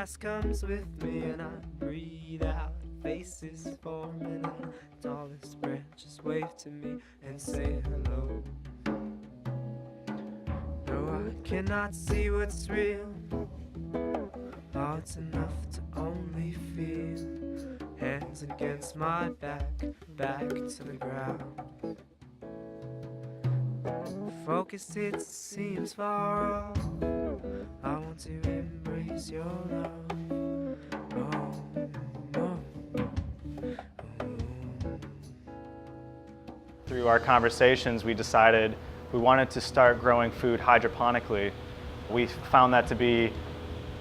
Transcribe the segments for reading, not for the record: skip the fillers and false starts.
gas comes with me and I breathe out. Faces forming and the tallest branches wave to me and say hello. No, I cannot see what's real. Oh, it's enough to only feel. Hands against my back, back to the ground. Focus, it seems far off. I want to embrace your love. Oh, oh, oh. Through our conversations, we decided we wanted to start growing food hydroponically. We found that to be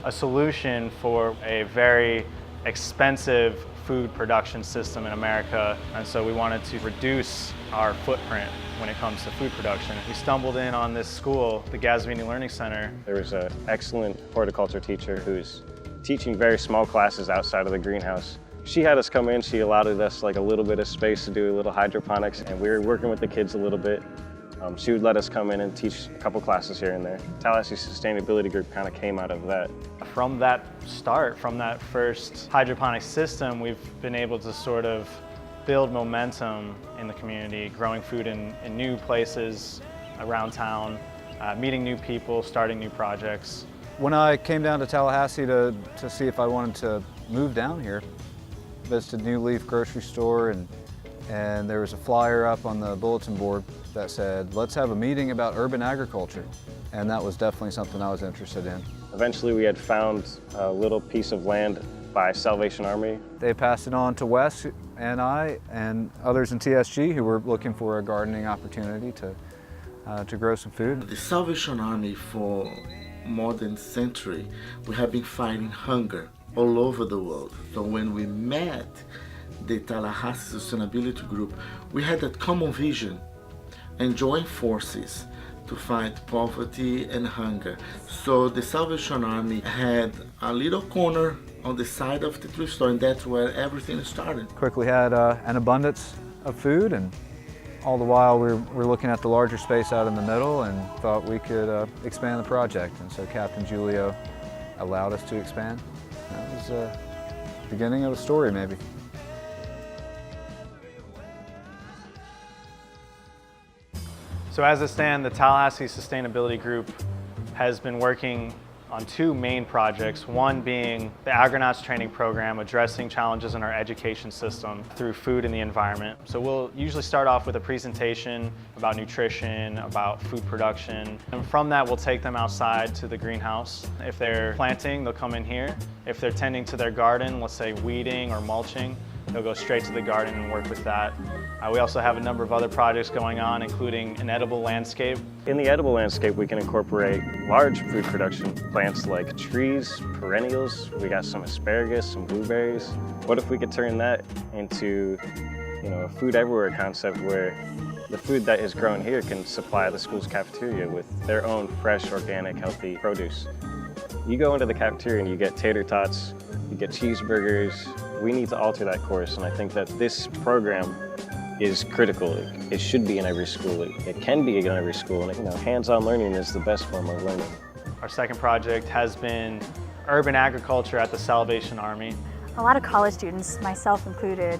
a solution for a very expensive food production system in America, and so we wanted to reduce our footprint when it comes to food production. We stumbled in on this school, the Gazzavini Learning Center. There was an excellent horticulture teacher who's teaching very small classes outside of the greenhouse. She had us come in, she allotted us like a little bit of space to do a little hydroponics, and we were working with the kids a little bit. She would let us come in and teach a couple classes here and there. Tallahassee Sustainability Group kind of came out of that. From that start, from that first hydroponic system, we've been able to sort of build momentum in the community, growing food in new places around town, meeting new people, starting new projects. When I came down to Tallahassee to see if I wanted to move down here, visited New Leaf grocery store, and there was a flyer up on the bulletin board that said, let's have a meeting about urban agriculture. And that was definitely something I was interested in. Eventually we had found a little piece of land by Salvation Army. They passed it on to Wes and I and others in TSG who were looking for a gardening opportunity to grow some food. The Salvation Army for more than a century, we have been fighting hunger all over the world. So when we met the Tallahassee Sustainability Group, we had that common vision and join forces to fight poverty and hunger. So the Salvation Army had a little corner on the side of the thrift store, and that's where everything started. Quickly had an abundance of food, and all the while we're looking at the larger space out in the middle and thought we could expand the project. And so Captain Julio allowed us to expand. That was the beginning of a story, maybe. So as it stands, the Tallahassee Sustainability Group has been working on two main projects, one being the Agronauts Training Program, addressing challenges in our education system through food and the environment. So we'll usually start off with a presentation about nutrition, about food production, and from that we'll take them outside to the greenhouse. If they're planting, they'll come in here. If they're tending to their garden, let's say weeding or mulching, they'll go straight to the garden and work with that. We also have a number of other projects going on, including an edible landscape. In the edible landscape, we can incorporate large food production plants like trees, perennials. We got some asparagus, some blueberries. What if we could turn that into, a food everywhere concept where the food that is grown here can supply the school's cafeteria with their own fresh, organic, healthy produce. You go into the cafeteria and you get tater tots, you get cheeseburgers. We need to alter that course, and I think that this program is critical. It should be in every school. It can be in every school, and hands-on learning is the best form of learning. Our second project has been urban agriculture at the Salvation Army. A lot of college students, myself included,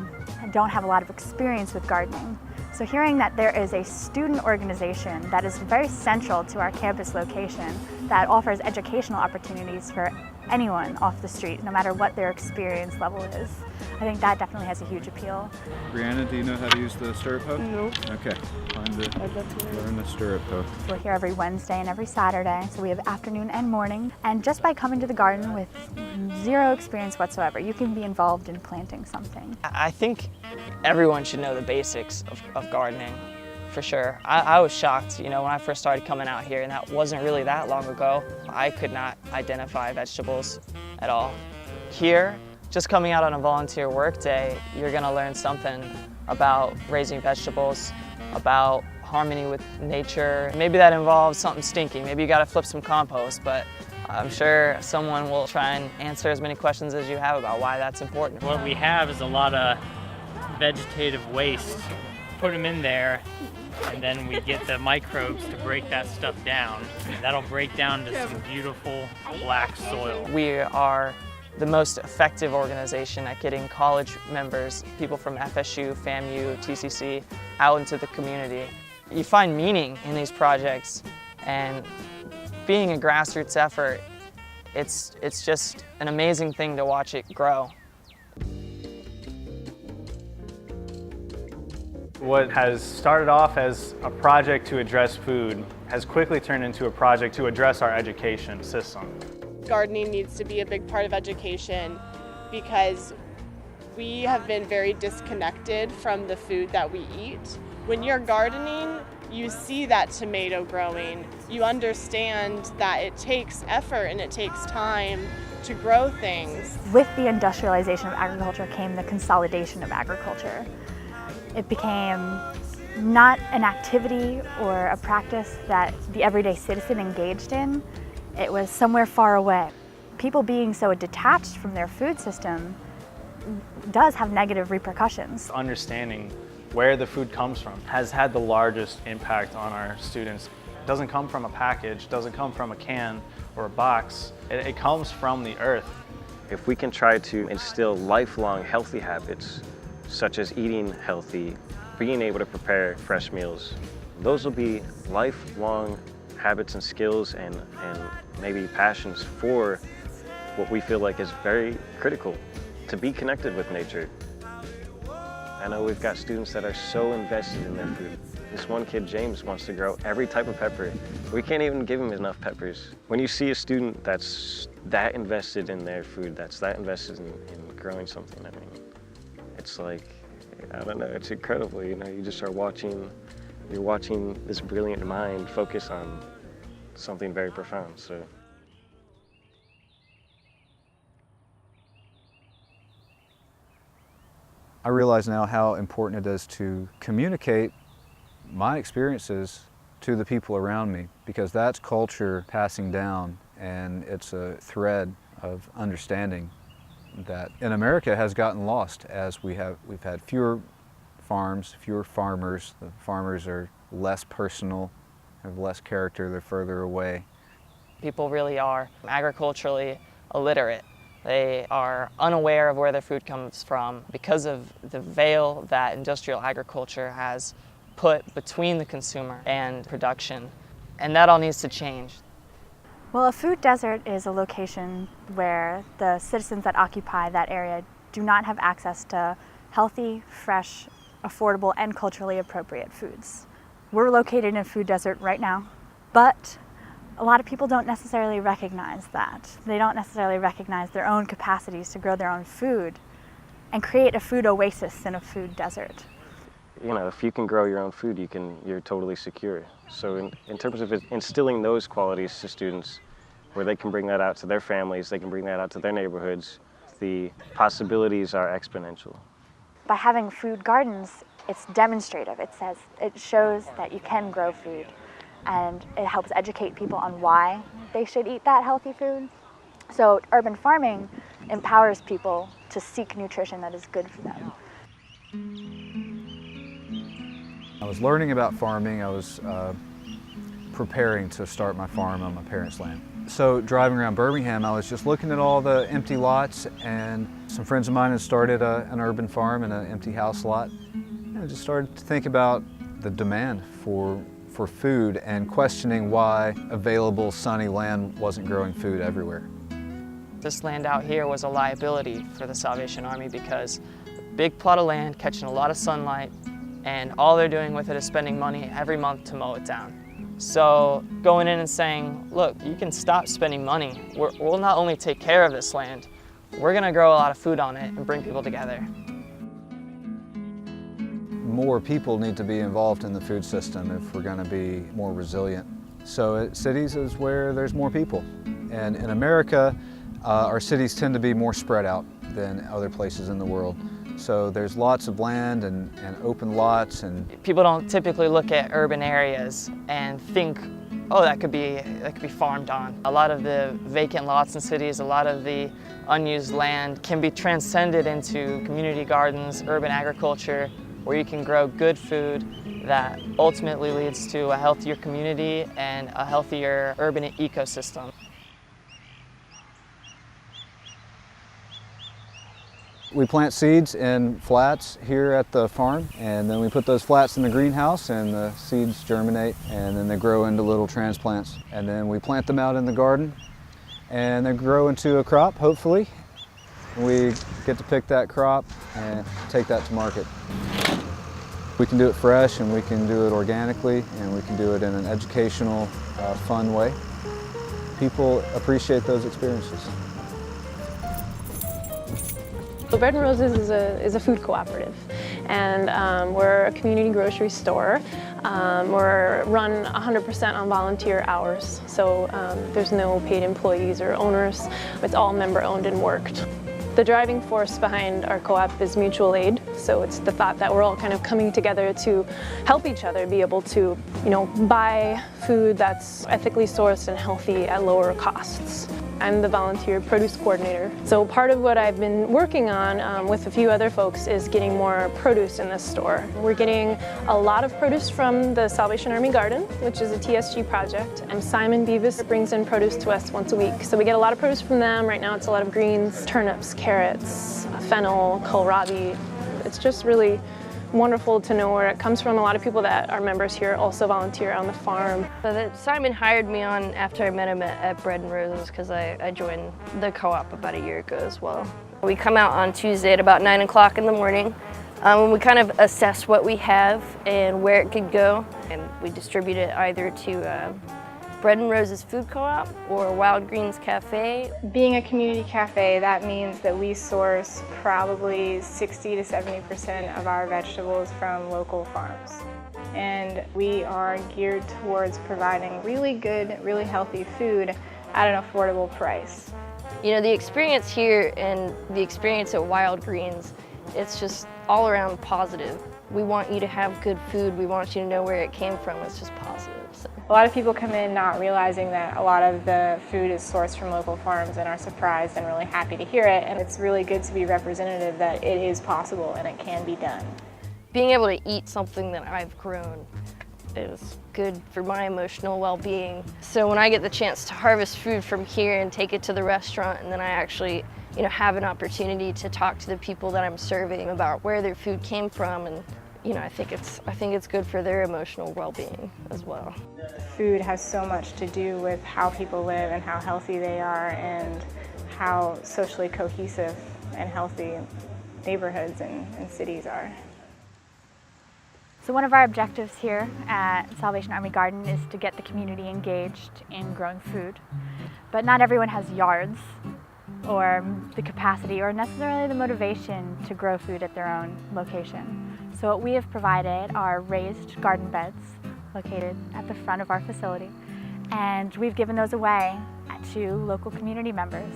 don't have a lot of experience with gardening. So hearing that there is a student organization that is very central to our campus location that offers educational opportunities for anyone off the street, no matter what their experience level is, I think that definitely has a huge appeal. Brianna, do you know how to use the stirrup hoe? No. Okay, learn the stirrup hoe. We're here every Wednesday and every Saturday, so we have afternoon and morning. And just by coming to the garden with zero experience whatsoever, you can be involved in planting something. I think everyone should know the basics of gardening, for sure. I was shocked, when I first started coming out here, and that wasn't really that long ago. I could not identify vegetables at all. Here, just coming out on a volunteer work day, you're gonna learn something about raising vegetables, about harmony with nature. Maybe that involves something stinky. Maybe you gotta flip some compost, but I'm sure someone will try and answer as many questions as you have about why that's important. What we have is a lot of vegetative waste. Put them in there, and then we get the microbes to break that stuff down. That'll break down to some beautiful black soil. We are the most effective organization at getting college members, people from FSU, FAMU, TCC, out into the community. You find meaning in these projects, and being a grassroots effort, it's just an amazing thing to watch it grow. What has started off as a project to address food has quickly turned into a project to address our education system. Gardening needs to be a big part of education because we have been very disconnected from the food that we eat. When you're gardening, you see that tomato growing. You understand that it takes effort and it takes time to grow things. With the industrialization of agriculture came the consolidation of agriculture. It became not an activity or a practice that the everyday citizen engaged in. It was somewhere far away. People being so detached from their food system does have negative repercussions. Understanding where the food comes from has had the largest impact on our students. It doesn't come from a package, doesn't come from a can or a box. It comes from the earth. If we can try to instill lifelong healthy habits, such as eating healthy, being able to prepare fresh meals, those will be lifelong habits and skills and maybe passions for what we feel like is very critical, to be connected with nature. I know we've got students that are so invested in their food. This one kid, James, wants to grow every type of pepper. We can't even give him enough peppers. When you see a student that's that invested in their food, that's that invested in growing something, I mean, it's like, I don't know, it's incredible, you know, you just are watching, you're watching this brilliant mind focus on something very profound, so. I realize now how important it is to communicate my experiences to the people around me, because that's culture passing down, and it's a thread of understanding that in America has gotten lost as we've had fewer farms, fewer farmers. The farmers are less personal, have less character, they're further away. People really are agriculturally illiterate. They are unaware of where their food comes from because of the veil that industrial agriculture has put between the consumer and production. And that all needs to change. Well, a food desert is a location where the citizens that occupy that area do not have access to healthy, fresh, affordable, and culturally appropriate foods. We're located in a food desert right now, but a lot of people don't necessarily recognize that. They don't necessarily recognize their own capacities to grow their own food and create a food oasis in a food desert. You know, if you can grow your own food, you're totally secure. So in terms of instilling those qualities to students, where they can bring that out to their families, they can bring that out to their neighborhoods, the possibilities are exponential. By having food gardens, it's demonstrative. It shows that you can grow food, and it helps educate people on why they should eat that healthy food. So urban farming empowers people to seek nutrition that is good for them. I was learning about farming. I was preparing to start my farm on my parents' land. So driving around Birmingham, I was just looking at all the empty lots, and some friends of mine had started an urban farm in an empty house lot. And I just started to think about the demand for food and questioning why available sunny land wasn't growing food everywhere. This land out here was a liability for the Salvation Army because big plot of land catching a lot of sunlight, and all they're doing with it is spending money every month to mow it down. So going in and saying, look, you can stop spending money. We'll not only take care of this land, we're gonna grow a lot of food on it and bring people together. More people need to be involved in the food system if we're gonna be more resilient. So cities is where there's more people. And in America, our cities tend to be more spread out than other places in the world. So there's lots of land and open lots. And people don't typically look at urban areas and think, oh, that could be farmed on. A lot of the vacant lots in cities, a lot of the unused land can be transcended into community gardens, urban agriculture, where you can grow good food that ultimately leads to a healthier community and a healthier urban ecosystem. We plant seeds in flats here at the farm, and then we put those flats in the greenhouse, and the seeds germinate, and then they grow into little transplants. And then we plant them out in the garden, and they grow into a crop, hopefully. We get to pick that crop and take that to market. We can do it fresh, and we can do it organically, and we can do it in an educational, fun way. People appreciate those experiences. So Bread and Roses is a food cooperative, and we're a community grocery store. We're run 100% on volunteer hours, so there's no paid employees or owners. It's all member owned and worked. The driving force behind our co-op is mutual aid, so it's the thought that we're all kind of coming together to help each other be able to, buy food that's ethically sourced and healthy at lower costs. I'm the volunteer produce coordinator. So part of what I've been working on with a few other folks is getting more produce in this store. We're getting a lot of produce from the Salvation Army Garden, which is a TSG project, and Simon Beavis brings in produce to us once a week. So we get a lot of produce from them. Right now it's a lot of greens, turnips, carrots, fennel, kohlrabi. It's just really wonderful to know where it comes from. A lot of people that are members here also volunteer on the farm. So Simon hired me on after I met him at Bread and Roses because I joined the co-op about a year ago as well. We come out on Tuesday at about 9 o'clock in the morning. And we kind of assess what we have and where it could go, and we distribute it either to Bread and Roses Food Co-op or Wild Greens Cafe. Being a community cafe, that means that we source probably 60 to 70% of our vegetables from local farms. And we are geared towards providing really good, really healthy food at an affordable price. The experience here and the experience at Wild Greens, it's just all around positive. We want you to have good food. We want you to know where it came from. It's just positive. So. A lot of people come in not realizing that a lot of the food is sourced from local farms and are surprised and really happy to hear it. And it's really good to be representative that it is possible and it can be done. Being able to eat something that I've grown is good for my emotional well-being. So when I get the chance to harvest food from here and take it to the restaurant, and then I actually have an opportunity to talk to the people that I'm serving about where their food came from, and I think it's good for their emotional well-being as well. Food has so much to do with how people live and how healthy they are and how socially cohesive and healthy neighborhoods and cities are. So one of our objectives here at Salvation Army Garden is to get the community engaged in growing food. But not everyone has yards or the capacity or necessarily the motivation to grow food at their own location. So what we have provided are raised garden beds located at the front of our facility, and we've given those away to local community members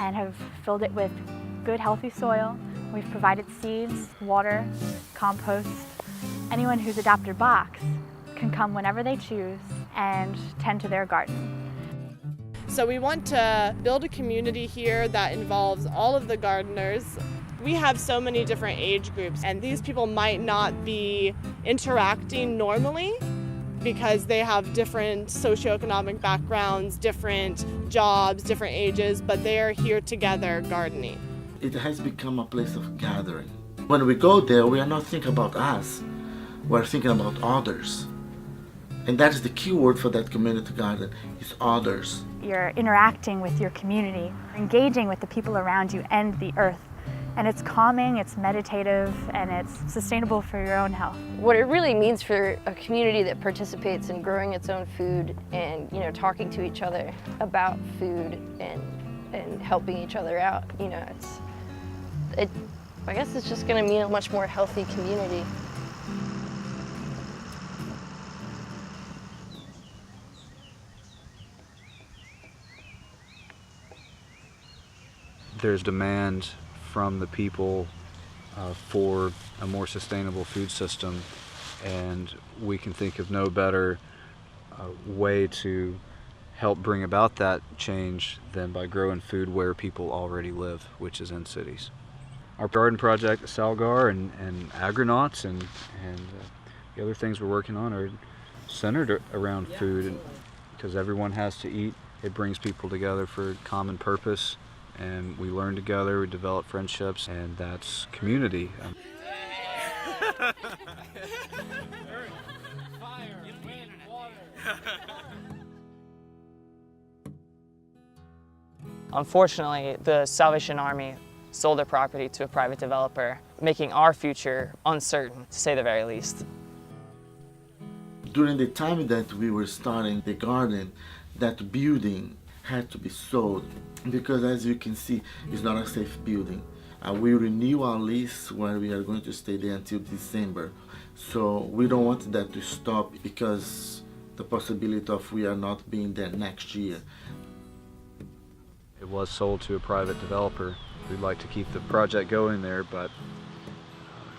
and have filled it with good healthy soil. We've provided seeds, water, compost. Anyone who's adopted a box can come whenever they choose and tend to their garden. So we want to build a community here that involves all of the gardeners. We have so many different age groups, and these people might not be interacting normally because they have different socioeconomic backgrounds, different jobs, different ages, but they are here together gardening. It has become a place of gathering. When we go there, we are not thinking about us, we're thinking about others. And that is the key word for that community garden, is others. You're interacting with your community, engaging with the people around you and the earth. And it's calming, it's meditative, and it's sustainable for your own health. What it really means for a community that participates in growing its own food and talking to each other about food and helping each other out, I guess it's just going to mean a much more healthy community. There's demand from the people for a more sustainable food system, and we can think of no better way to help bring about that change than by growing food where people already live, which is in cities. Our garden project, Salgar and Agronauts and the other things we're working on are centered around food, because everyone has to eat. It brings people together for a common purpose, and we learn together, we develop friendships, and that's community. Unfortunately, the Salvation Army sold their property to a private developer, making our future uncertain, to say the very least. During the time that we were starting the garden, that building had to be sold because, as you can see, it's not a safe building. We renew our lease where we are going to stay there until December. So we don't want that to stop because the possibility of we are not being there next year. It was sold to a private developer. We'd like to keep the project going there, but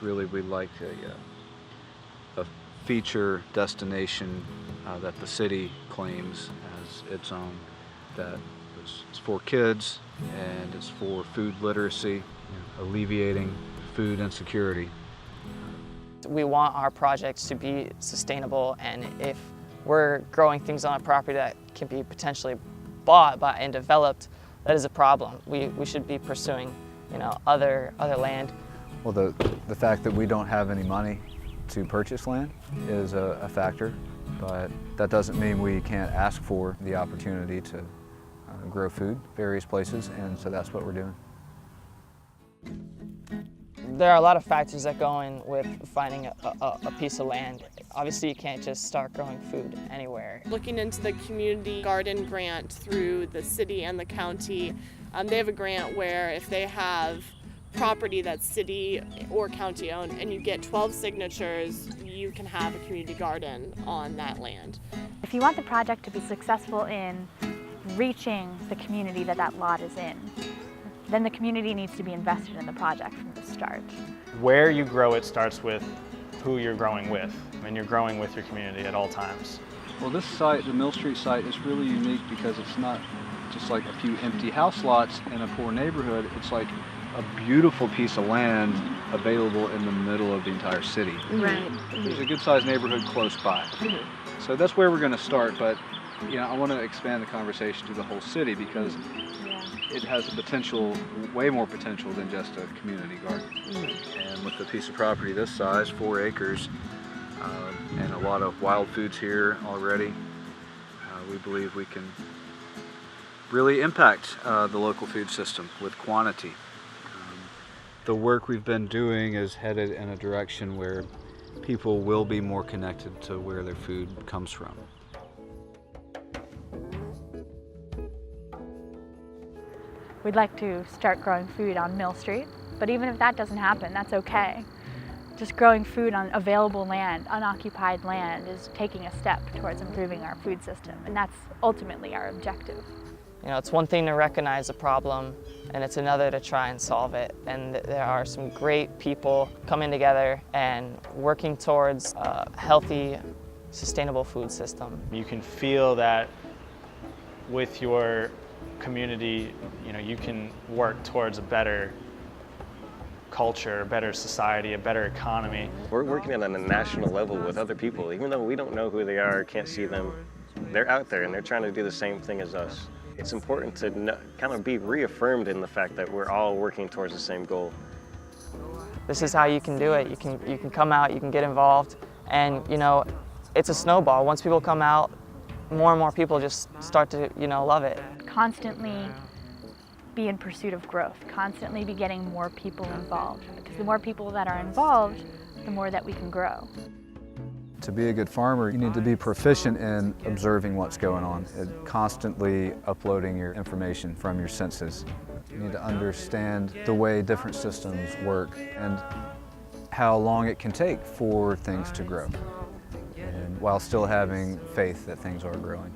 really we'd like a feature destination that the city claims as its own, that is for kids and it's for food literacy, alleviating food insecurity. We want our projects to be sustainable, and if we're growing things on a property that can be potentially bought and developed, that is a problem. We should be pursuing, other land. Well, the fact that we don't have any money to purchase land is a factor, but that doesn't mean we can't ask for the opportunity to grow food various places, and so that's what we're doing. There are a lot of factors that go in with finding a piece of land. Obviously, you can't just start growing food anywhere. Looking into the community garden grant through the city and the county, they have a grant where if they have property that's city or county owned and you get 12 signatures, you can have a community garden on that land. If you want the project to be successful in reaching the community that lot is in, then the community needs to be invested in the project from the start. Where you grow it starts with who you're growing with, and you're growing with your community at all times. Well, this site, the Mill Street site, is really unique because it's not just like a few empty house lots in a poor neighborhood. It's like a beautiful piece of land available in the middle of the entire city. Right. There's a good-sized neighborhood close by. So that's where we're going to start, but I want to expand the conversation to the whole city because it has a potential, way more potential than just a community garden. And with a piece of property this size, 4 acres, and a lot of wild foods here already, we believe we can really impact the local food system with quantity. The work we've been doing is headed in a direction where people will be more connected to where their food comes from. We'd like to start growing food on Mill Street, but even if that doesn't happen, that's okay. Just growing food on available land, unoccupied land, is taking a step towards improving our food system, and that's ultimately our objective. It's one thing to recognize a problem, and it's another to try and solve it. And there are some great people coming together and working towards a healthy, sustainable food system. You can feel that with your community, you can work towards a better culture, a better society, a better economy. We're working at a national level with other people. Even though we don't know who they are, can't see them, they're out there and they're trying to do the same thing as us. It's important to kind of be reaffirmed in the fact that we're all working towards the same goal. This is how you can do it. You can come out, you can get involved, and it's a snowball. Once people come out, more and more people just start to love it. Constantly be in pursuit of growth, constantly be getting more people involved, because the more people that are involved, the more that we can grow. To be a good farmer, you need to be proficient in observing what's going on and constantly uploading your information from your senses. You need to understand the way different systems work and how long it can take for things to grow, and while still having faith that things are growing.